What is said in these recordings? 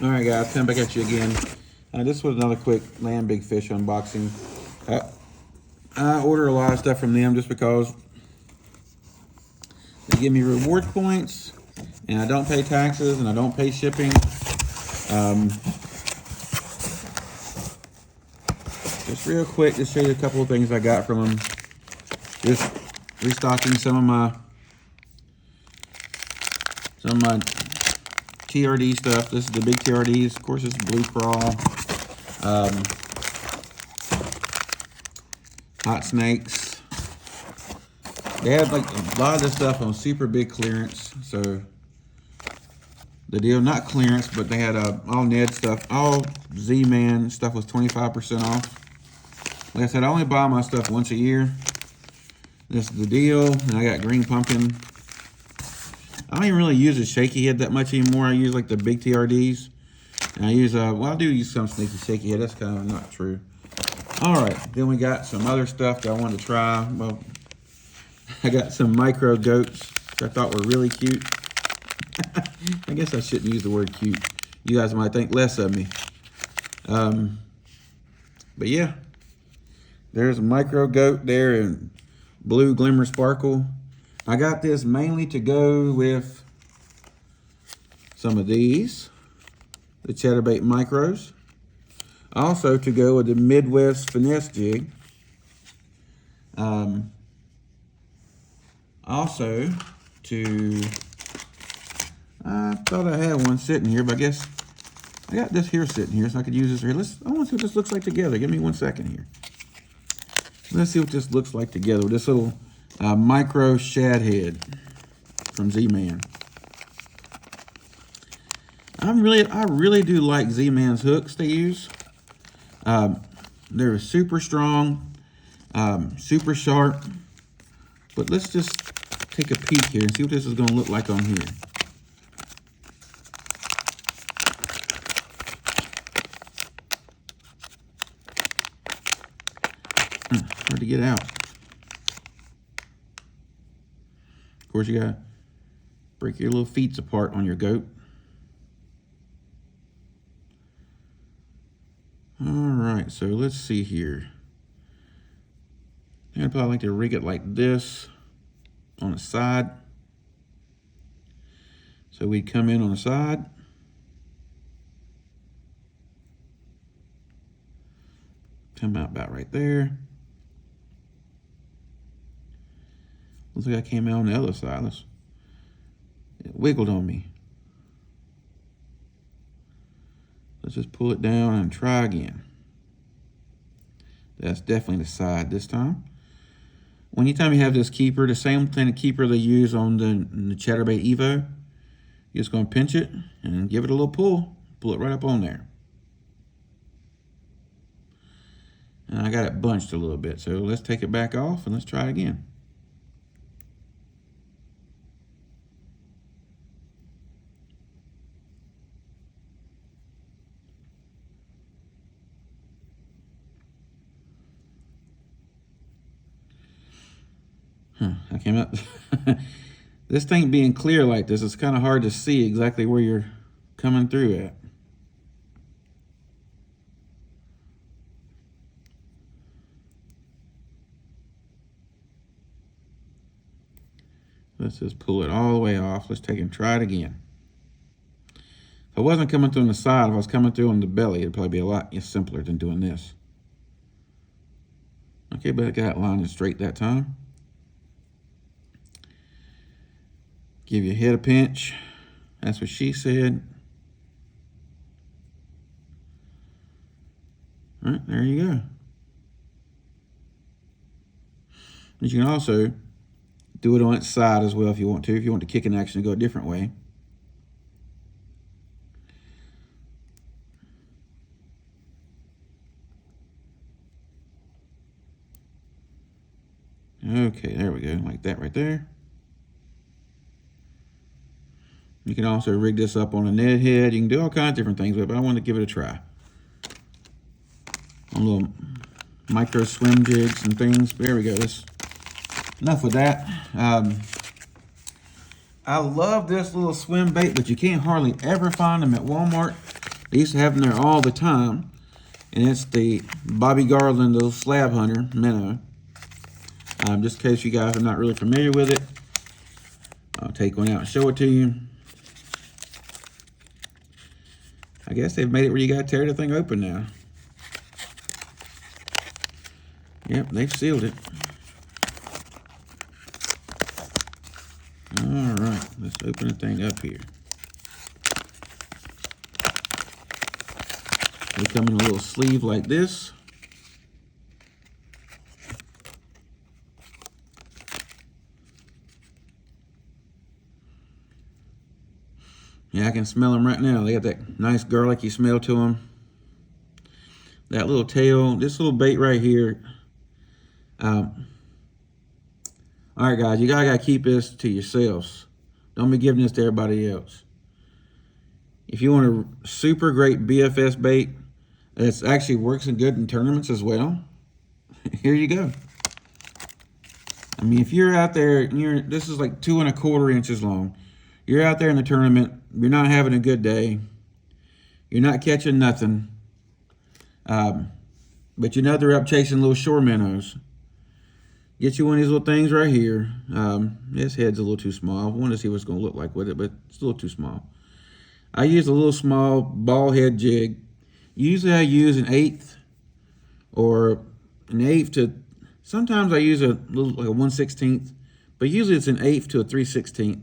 All right, guys, coming back at you again. This was another quick Land Big Fish unboxing. I order a lot of stuff from them just because they give me reward points, and I don't pay taxes, and I don't pay shipping. Just real quick to show you a couple of things I got from them. Just restocking some of my TRD stuff. This is the big TRDs. Of course, it's blue crawl, hot snakes. They had like a lot of this stuff on super big clearance. So the deal, not clearance, but they had all Ned stuff, all Z-Man stuff was 25% off. Like I said, I only buy my stuff once a year. This is the deal, and I got green pumpkin. I don't even really use a shaky head that much anymore. I use like the big TRDs. And I use, well, I do use some snaky shaky head. That's kind of not true. All right, then we got some other stuff that I wanted to try. Well, I got some micro goats, which I thought were really cute. I guess I shouldn't use the word cute. You guys might think less of me. But yeah, there's a micro goat there in blue glimmer sparkle. I got this mainly to go with some of these, the ChatterBait micros. Also to go with the Midwest finesse jig. Also to, I thought I had one sitting here, but I guess I got this here sitting here, so I could use this here. I want to see what this looks like together. Give me 1 second here. Let's see what this looks like together with this little micro shad head from Z-Man. I really do like Z-Man's hooks they use. They're super strong, super sharp. But let's just take a peek here and see what this is going to look like on here. Hard to get out. Of course, you gotta break your little feet apart on your goat. All right, so let's see here. I'd probably like to rig it like this on the side. So we'd come in on the side. Come out about right there. Looks like I came out on the other side. It wiggled on me. Let's just pull it down and try again. That's definitely the side this time. Anytime you have this keeper, the same thing the keeper they use on the ChatterBait Evo, you're just going to pinch it and give it a little pull. Pull it right up on there. And I got it bunched a little bit, so let's take it back off and let's try it again. I came up. This thing being clear like this, it's kind of hard to see exactly where you're coming through at. Let's just pull it all the way off. Let's take it and try it again. If I wasn't coming through on the side, if I was coming through on the belly, it'd probably be a lot simpler than doing this. Okay, but I got it lined straight that time. Give your head a pinch. That's what she said. All right, there you go. But you can also do it on its side as well if you want to. If you want the kicking action to go a different way. Okay, there we go, like that right there. You can also rig this up on a Ned head. You can do all kinds of different things with it, but I wanted to give it a try. On little micro swim jigs and things. There we go. Enough with that. I love this little swim bait, but you can't hardly ever find them at Walmart. I used to have them there all the time, and it's the Bobby Garland little slab hunter minnow. Just in case you guys are not really familiar with it, I'll take one out and show it to you. I guess they've made it where you gotta tear the thing open now. Yep, they've sealed it. All right, let's open the thing up here. They come in a little sleeve like this. Yeah, I can smell them right now. They got that nice garlicky smell to them. That little tail, this little bait right here. All right, guys, you gotta keep this to yourselves. Don't be giving this to everybody else. If you want a super great BFS bait, that actually works in good in tournaments as well, here you go. I mean, if you're out there, this is like 2 1/4 inches long. You're out there in the tournament, you're not having a good day, you're not catching nothing, but you know they're up chasing little shore minnows. Get you one of these little things right here. This head's a little too small. I want to see what it's going to look like with it, but it's a little too small. I use a little small ball head jig. Usually I use an 1/8 or an 1/8 to, sometimes I use a little, like a 1/16, but usually it's an 1/8 to a 3/16.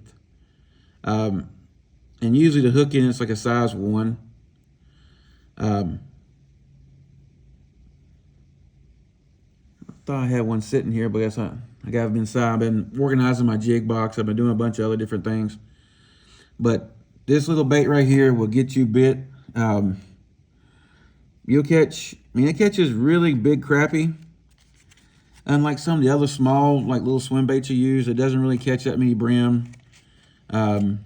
And usually the hook in it's like a size 1. I thought I had one sitting here, but I guess I got been inside. I've been organizing my jig box. I've been doing a bunch of other different things. But this little bait right here will get you bit. You'll catch, I mean, it catches really big crappie. Unlike some of the other small, like little swim baits you use, it doesn't really catch that many brim. I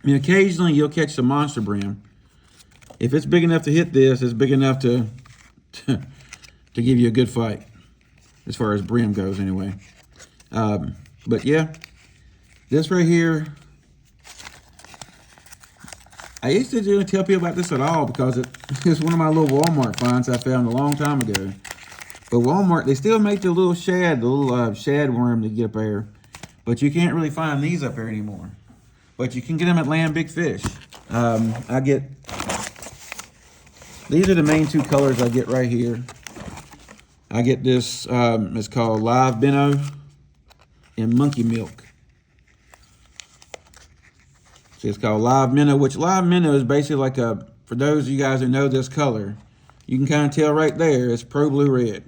mean, occasionally you'll catch some monster brim. If it's big enough to hit this, it's big enough to give you a good fight, as far as brim goes anyway. But yeah, this right here, I used to didn't tell people about this at all because it's one of my little Walmart finds I found a long time ago. But Walmart, they still make the little shad, the little shad worm to get up there. But you can't really find these up here anymore. But you can get them at Land Big Fish. These are the main 2 colors I get right here. I get this, it's called Live Minnow in Monkey Milk. See, it's called Live Minnow, which Live Minnow is basically like for those of you guys who know this color, you can kind of tell right there, it's Pro Blue Red.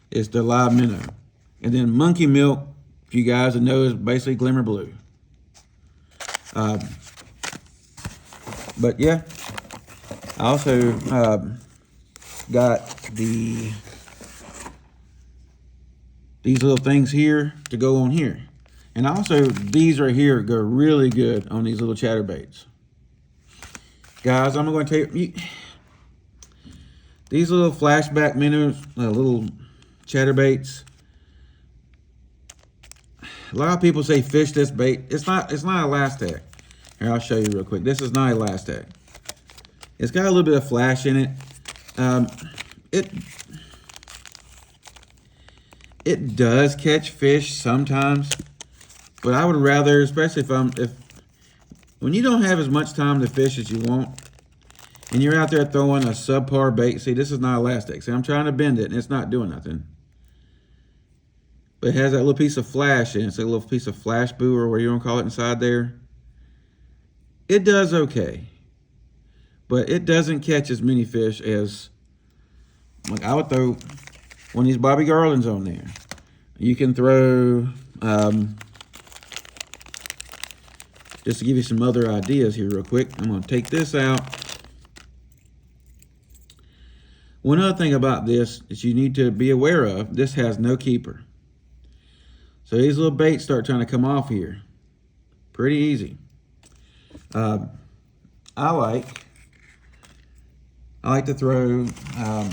It's the Live Minnow. And then Monkey Milk, if you guys know, is basically Glimmer Blue. But yeah, I also got these little things here to go on here. And also, these right here go really good on these little chatterbaits. Guys, I'm going to tell you, these little flashback minnows, little chatterbaits. A lot of people say fish this bait. It's not elastic. Here, I'll show you real quick. This is not elastic. It's got a little bit of flash in it. It does catch fish sometimes, but I would rather, especially when you don't have as much time to fish as you want, and you're out there throwing a subpar bait. See, this is not elastic. See, I'm trying to bend it, and it's not doing nothing. But it has that little piece of flash in it. It's a little piece of flash boo, or whatever you want to call it, inside there. It does okay, but it doesn't catch as many fish as, like, I would throw one of these Bobby Garlands on there. You can throw, just to give you some other ideas here real quick, I'm going to take this out. One other thing about this that you need to be aware of, this has no keeper. So these little baits start trying to come off here. Pretty easy. I like to throw, I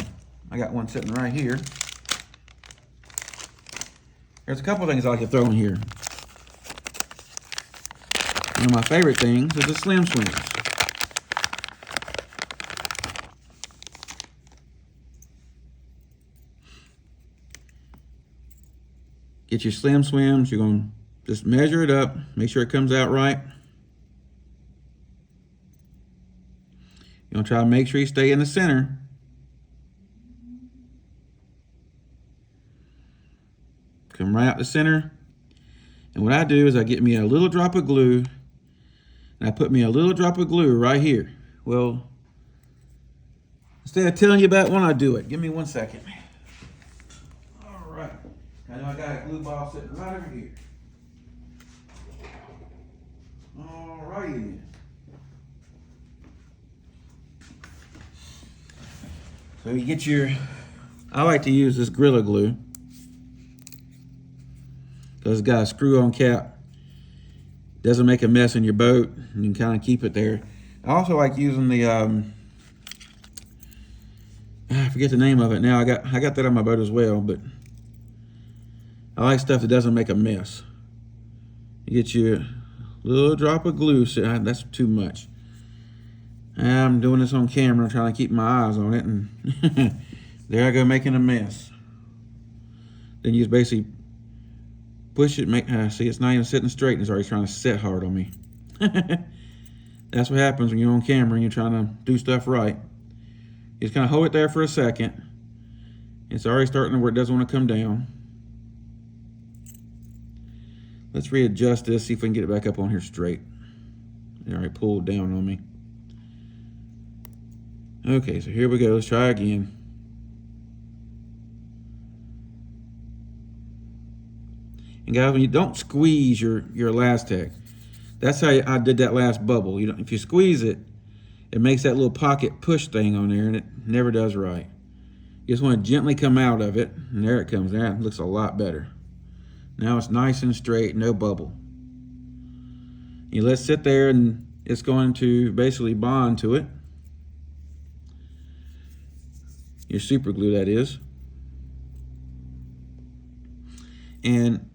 got one sitting right here. There's a couple things I like to throw in here. one of my favorite things is the Slim Swims. Get your Slim Swims. You're going to just measure it up. Make sure it comes out right. You're going to try to make sure you stay in the center. Come right out the center. And what I do is I get me a little drop of glue. And I put me a little drop of glue right here. Well, instead of telling you about when I do it, give me 1 second. All right. I know I got a glue ball sitting right over here. All righty then. So you get your, I like to use this Gorilla Glue because it's got a screw-on cap. Doesn't make a mess in your boat, and you can kind of keep it there. I also like using the, I forget the name of it now. I got that on my boat as well, but I like stuff that doesn't make a mess. You get your little drop of glue. That's too much. I'm doing this on camera, trying to keep my eyes on it, and there I go making a mess. Then you just basically push it, see it's not even sitting straight, and it's already trying to sit hard on me. That's what happens when you're on camera and you're trying to do stuff right. You just kind of hold it there for a second. It's already starting to where it doesn't want to come down. Let's readjust this, see if we can get it back up on here straight. It already pulled down on me. Okay, so here we go. Let's try again. And guys, when you don't squeeze your Elastec, that's how I did that last bubble. You know, if you squeeze it, it makes that little pocket push thing on there, and it never does right. You just want to gently come out of it, and there it comes. There, it looks a lot better. Now it's nice and straight, no bubble. You let it sit there, and it's going to basically bond to it. Your super glue, that is. And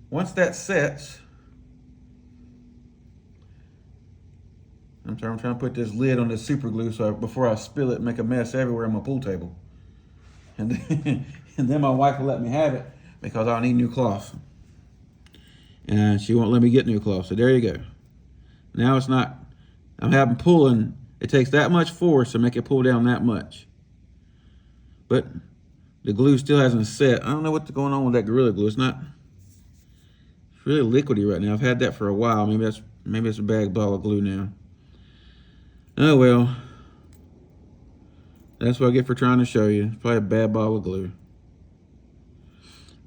once that sets, I'm trying to put this lid on this super glue so before I spill it and make a mess everywhere on my pool table. And then my wife will let me have it because I need new cloth. And she won't let me get new cloth. So there you go. Now it's not, I'm having pulling. It takes that much force to make it pull down that much. But the glue still hasn't set. I don't know what's going on with that Gorilla Glue. It's really liquidy right now. I've had that for a while. Maybe it's a bad ball of glue now. Oh well. That's what I get for trying to show you. It's probably a bad ball of glue.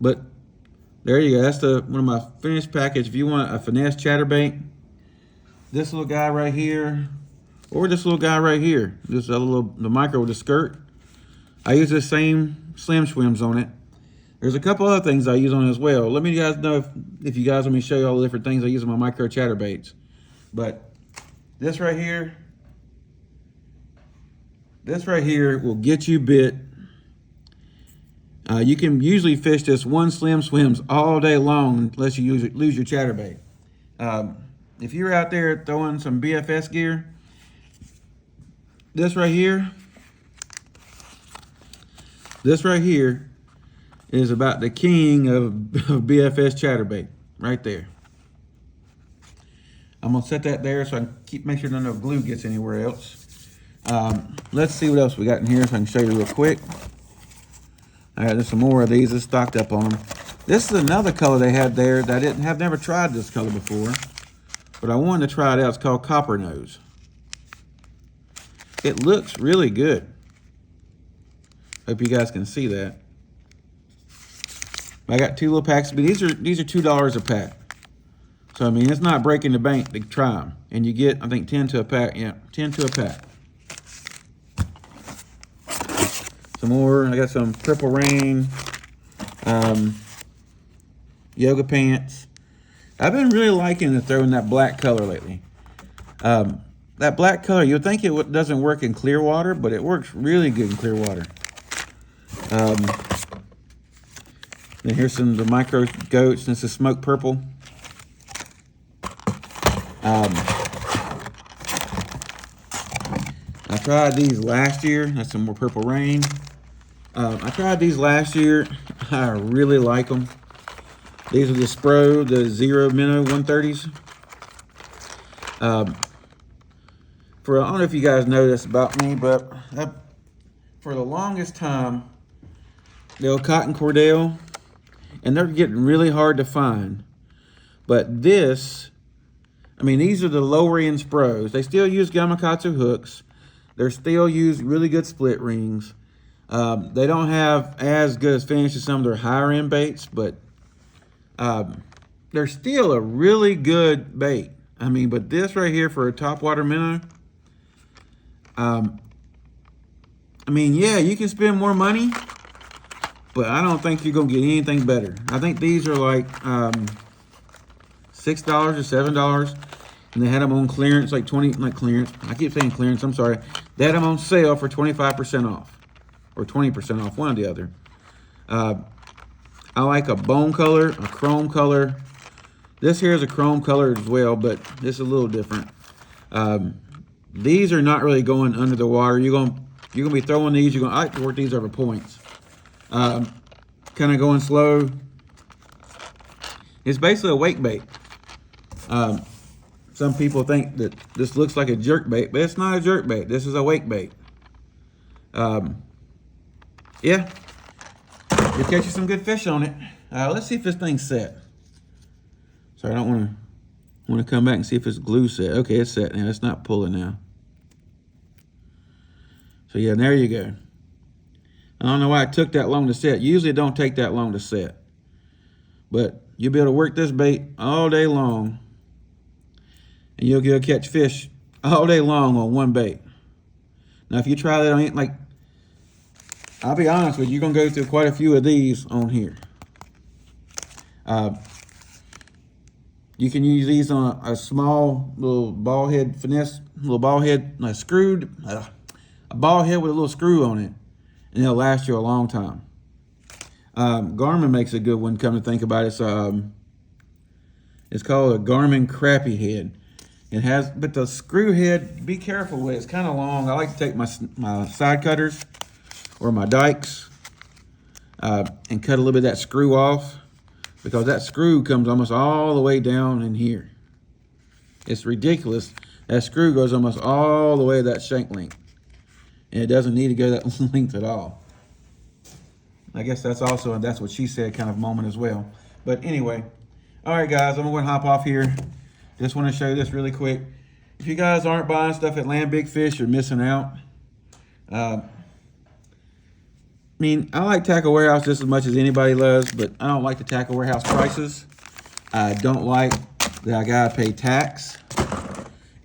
But there you go. That's one of my finished package. If you want a finesse chatterbait, this little guy right here, or this little guy right here, just the micro with the skirt. I use the same Slim Swims on it. There's a couple other things I use on it as well. Let me guys know if you guys want me to show you all the different things I use on my micro chatterbaits. But this right here will get you bit. You can usually fish this one Slim Swims all day long unless you lose your chatterbait. If you're out there throwing some BFS gear, this right here is about the king of BFS chatterbait, right there. I'm gonna set that there so I can make sure no glue gets anywhere else. Let's see what else we got in here so I can show you real quick. All right, there's some more of these. It's stocked up on them. This is another color they had there that I have never tried this color before, but I wanted to try it out. It's called Copper Nose. It looks really good. Hope you guys can see that. I got 2 little packs, but these are $2 a pack. So I mean, it's not breaking the bank to try them, and you get I think 10 to a pack. Yeah, 10 to a pack. Some more. I got some Purple Rain, yoga pants. I've been really liking to throw in that black color lately. That black color, you'll think it doesn't work in clear water, but it works really good in clear water. Then here's the micro goats. This is smoke purple. I tried these last year. That's some more Purple Rain. I tried these last year. I really like them. These are the Spro, the Zero Minnow 130s. I don't know if you guys know this about me, but for the longest time, they were cotton cordell, and they're getting really hard to find. But this, I mean, these are the lower end Spros. They still use Gamakatsu hooks. They're still use really good split rings. They don't have as good as finish as some of their higher end baits, but they're still a really good bait. I mean, but this right here for a topwater minnow, I mean, yeah, you can spend more money, but I don't think you're gonna get anything better. I think these are like $6 or $7, and they had them on clearance, like not clearance. I keep saying clearance. I'm sorry. They had them on sale for 25% off, or 20% off, one or the other. I like a bone color, a chrome color. This here is a chrome color as well, but it's a little different. These are not really going under the water. You're gonna be throwing these. I like to work these over points. Kind of going slow. It's basically a wake bait. Some people think that this looks like a jerk bait, but it's not a jerk bait. This is a wake bait. Yeah, you're catching some good fish on it. Let's see if this thing's set. Sorry, I don't want to come back and see if it's glue set. Okay, it's set now. It's not pulling now. So yeah, there you go. I don't know why it took that long to set. Usually it don't take that long to set. But you'll be able to work this bait all day long, and you'll get catch fish all day long on one bait. Now, if you try that on, like, I'll be honest with you, you're going to go through quite a few of these on here. You can use these on a small little ball head finesse, little ball head, a ball head with a little screw on it, and it'll last you a long time. Garmin makes a good one, come to think about it. It's called a Garmin Crappy Head. It has, but the screw head, be careful with it. It's kind of long. I like to take my side cutters or my dikes and cut a little bit of that screw off, because that screw comes almost all the way down in here. It's ridiculous. That screw goes almost all the way to that shank length, and it doesn't need to go that length at all. I guess that's what she said kind of moment as well. But anyway, all right, guys, I'm going to hop off here. Just want to show you this really quick. If you guys aren't buying stuff at Land Big Fish, you're missing out. I mean, I like Tackle Warehouse just as much as anybody does, but I don't like the Tackle Warehouse prices. I don't like that I gotta pay tax,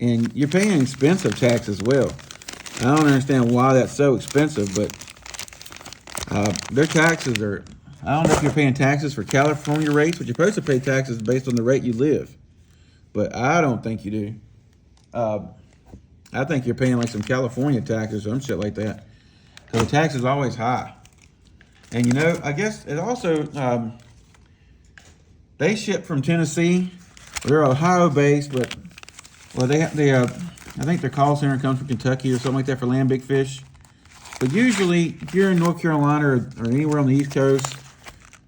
and you're paying expensive tax as well. I don't understand why that's so expensive, but their taxes are, I don't know if you're paying taxes for California rates, but you're supposed to pay taxes based on the rate you live. But I don't think you do. I think you're paying like some California taxes or some shit like that, because the tax is always high. And you know, I guess it also, they ship from Tennessee. They're Ohio based, but well, I think their call center comes from Kentucky or something like that for Land Big Fish. But usually, if you're in North Carolina or anywhere on the East Coast,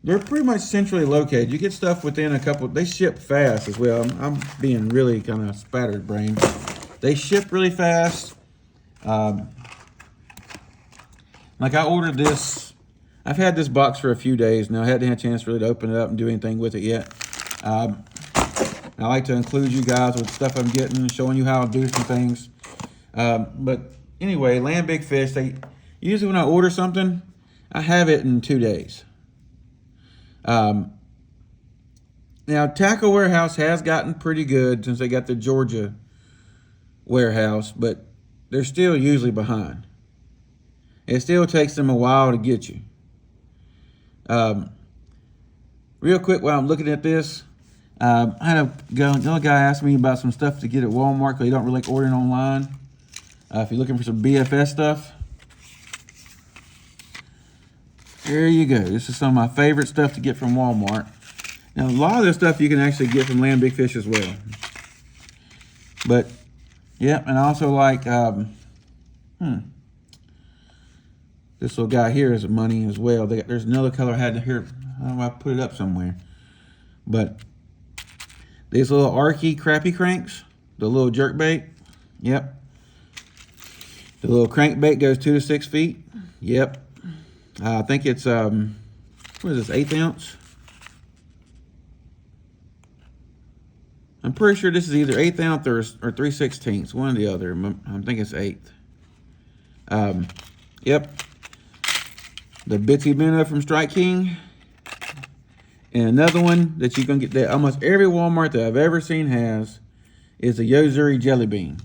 they're pretty much centrally located. You get stuff within a couple. They ship fast as well. I'm being really kind of spattered brain. They ship really fast. Like I ordered this. I've had this box for a few days now. I hadn't had a chance really to open it up and do anything with it yet. I like to include you guys with stuff I'm getting, showing you how I do some things. But anyway, Land Big Fish, usually when I order something, I have it in 2 days. Now, Tackle Warehouse has gotten pretty good since they got the Georgia warehouse, but they're still usually behind. It still takes them a while to get you. Real quick, while I'm looking at this, I had another guy ask me about some stuff to get at Walmart because they don't really like ordering online. If you're looking for some BFS stuff, there you go. This is some of my favorite stuff to get from Walmart. Now, a lot of this stuff you can actually get from Land Big Fish as well. But yeah, and I also like this little guy here is money as well. There's another color I had here. I don't know if I put it up somewhere. But these little arky crappy cranks, the little jerk bait. Yep. The little crankbait goes 2 to 6 feet. Yep. I think it's what is this, 1/8 ounce? I'm pretty sure this is either 1/8 ounce or 3/16, one or the other. I think it's 1/8. Yep. The Bitsy Minnow from Strike King. And another one that you can get that almost every Walmart that I've ever seen has is the Yozuri Jelly Bean.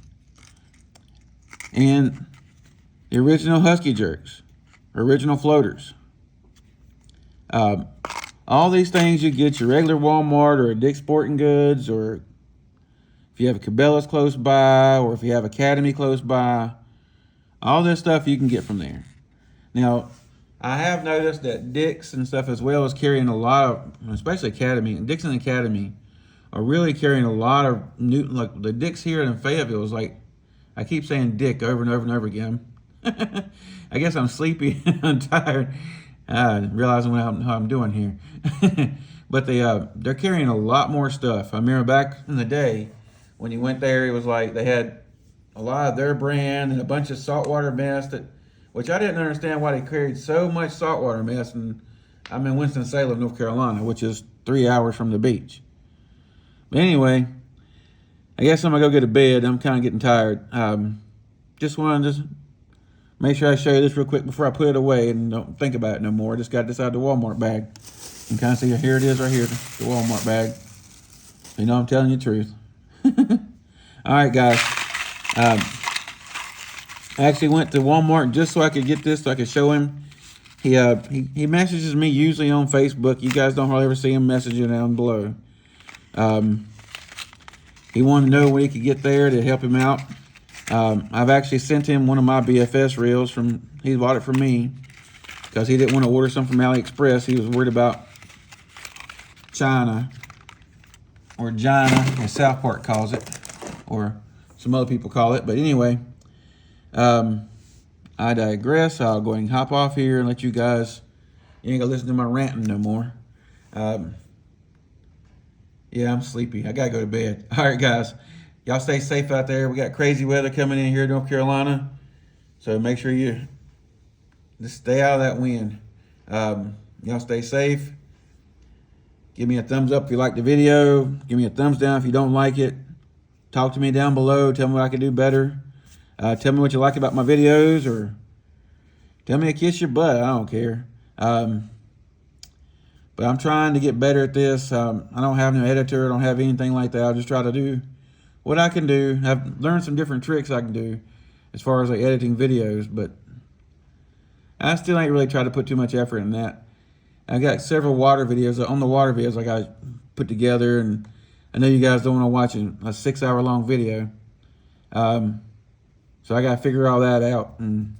And the original Husky Jerks. Original floaters. All these things you get your regular Walmart or a Dick's Sporting Goods, or if you have a Cabela's close by, or if you have Academy close by, all this stuff you can get from there. Now, I have noticed that Dick's and stuff as well is carrying a lot of, especially Academy, and Dick's and Academy are really carrying a lot of new, like the Dick's here in Fayetteville is like, I keep saying Dick over and over and over again. I guess I'm sleepy and I'm tired. Realizing how I'm doing here. But they're carrying a lot more stuff. I remember back in the day when you went there, it was like they had a lot of their brand and a bunch of saltwater mess which I didn't understand why they carried so much saltwater mess. And I'm in Winston-Salem, North Carolina, which is 3 hours from the beach. But anyway, I guess I'm gonna go get to bed. I'm kind of getting tired. Just wanted to make sure I show you this real quick before I put it away and don't think about it no more. I just got this out of the Walmart bag. You can kind of see here it is right here, the Walmart bag. You know I'm telling you the truth. All right, guys. I actually went to Walmart just so I could get this, so I could show him. He messages me usually on Facebook. You guys don't hardly ever see him messaging down below. He wanted to know when he could get there to help him out. I've actually sent him one of my BFS reels he bought it from me because he didn't want to order some from AliExpress. He was worried about China, or Gina, as South Park calls it, or some other people call it. But anyway, I digress. I'll go ahead and hop off here and let you guys, you ain't gonna listen to my ranting no more. Yeah, I'm sleepy. I gotta go to bed. All right, guys. Y'all stay safe out there. We got crazy weather coming in here in North Carolina. So make sure you just stay out of that wind. Y'all stay safe. Give me a thumbs up if you like the video. Give me a thumbs down if you don't like it. Talk to me down below. Tell me what I can do better. Tell me what you like about my videos, or tell me to kiss your butt. I don't care. But I'm trying to get better at this. I don't have no editor. I don't have anything like that. I'll just try to do what I can do. I've learned some different tricks I can do as far as like editing videos, but I still ain't really tried to put too much effort in that. I got several water videos. On the water videos I got put together, and I know you guys don't want to watch a 6-hour-long video. So I got to figure all that out. And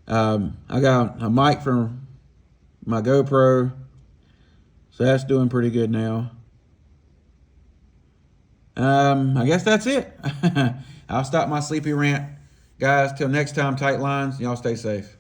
I got a mic for my GoPro, so that's doing pretty good now. I guess that's it. I'll stop my sleepy rant. Guys, till next time, tight lines. Y'all stay safe.